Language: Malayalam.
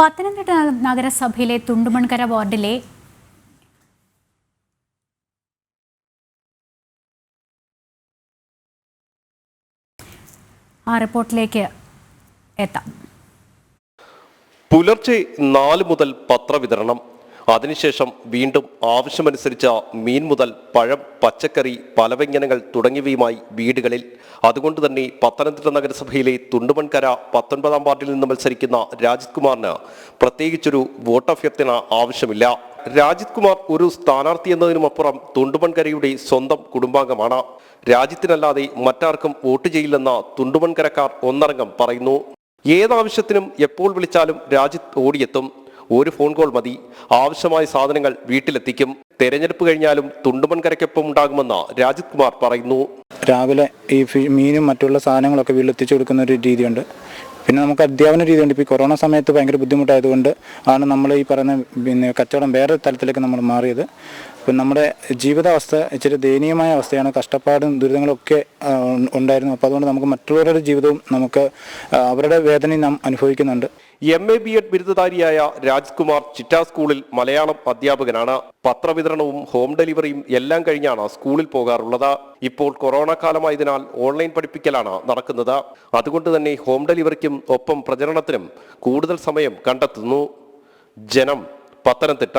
പത്തനംതിട്ട നഗരസഭയിലെ തുണ്ടുമൺകര വാർഡിലെ റിപ്പോർട്ടിലേക്ക് എത്താം. പുലർച്ചെ 4 മുതൽ പത്രവിതരണം, അതിനുശേഷം വീണ്ടും ആവശ്യമനുസരിച്ച മീൻ മുതൽ പഴം, പച്ചക്കറി, പലവ്യഞ്ജനങ്ങൾ തുടങ്ങിയവയുമായി വീടുകളിൽ. അതുകൊണ്ട് തന്നെ പത്തനംതിട്ട നഗരസഭയിലെ തുണ്ടുമൺകര 19-ാം വാർഡിൽ നിന്ന് മത്സരിക്കുന്ന രാജിത് കുമാറിന് പ്രത്യേകിച്ചൊരു വോട്ടഭ്യർത്ഥന ആവശ്യമില്ല. രാജിത് കുമാർ ഒരു സ്ഥാനാർത്ഥി എന്നതിനുമപ്പുറം തുണ്ടുമൺകരയുടെ സ്വന്തം കുടുംബാംഗമാണ്. രാജിത്തിനല്ലാതെ മറ്റാർക്കും വോട്ട് ചെയ്യില്ലെന്ന തുണ്ടുമൺകരക്കാർ ഒന്നടങ്കം പറയുന്നു. ഏതാവശ്യത്തിനും എപ്പോൾ വിളിച്ചാലും രാജിത്ത് ഓടിയെത്തും. ഒരു ഫോൺ കോൾ മതി, ആവശ്യമായ സാധനങ്ങൾ വീട്ടിലെത്തിക്കും. തെരഞ്ഞെടുപ്പ് കഴിഞ്ഞാലും തുണ്ടുമൺകരയ്ക്കൊപ്പം ഉണ്ടാകുമെന്ന് രാജിത് കുമാർ പറയുന്നു. രാവിലെ ഈ മീനും മറ്റുള്ള സാധനങ്ങളൊക്കെ വീട്ടിലെത്തിച്ചു കൊടുക്കുന്ന ഒരു രീതിയുണ്ട്. പിന്നെ നമുക്ക് അധ്യാപന രീതിയുണ്ട്. ഇപ്പോൾ ഈ കൊറോണ സമയത്ത് ഭയങ്കര ബുദ്ധിമുട്ടായതുകൊണ്ട് ആണ് നമ്മൾ ഈ പറയുന്ന കച്ചവടം വേറെ തലത്തിലേക്ക് നമ്മൾ മാറിയത്. അപ്പം നമ്മുടെ ജീവിതാവസ്ഥ ഇച്ചിരി ദയനീയമായ അവസ്ഥയാണ്. കഷ്ടപ്പാടും ദുരിതങ്ങളൊക്കെ ഉണ്ടായിരുന്നു. അപ്പോൾ അതുകൊണ്ട് നമുക്ക് മറ്റുള്ളവരുടെ ജീവിതവും നമുക്ക് അവരുടെ വേദനയും നാം അനുഭവിക്കുന്നുണ്ട്. MA B.Ed ബിരുദധാരിയായ രാജിത് കുമാർ ചിറ്റാ സ്കൂളിൽ മലയാളം അധ്യാപകനാണ്. പത്രവിതരണവും ഹോം ഡെലിവറിയും എല്ലാം കഴിഞ്ഞാണ് സ്കൂളിൽ പോകാറുള്ളത്. ഇപ്പോൾ കൊറോണ കാലമായതിനാൽ ഓൺലൈൻ പഠിപ്പിക്കലാണ് നടക്കുന്നത്. അതുകൊണ്ട് തന്നെ ഹോം ഡെലിവറിക്കും ഒപ്പം പ്രചരണത്തിനും കൂടുതൽ സമയം കണ്ടെത്തുന്നു. ജനം, പത്തനംതിട്ട.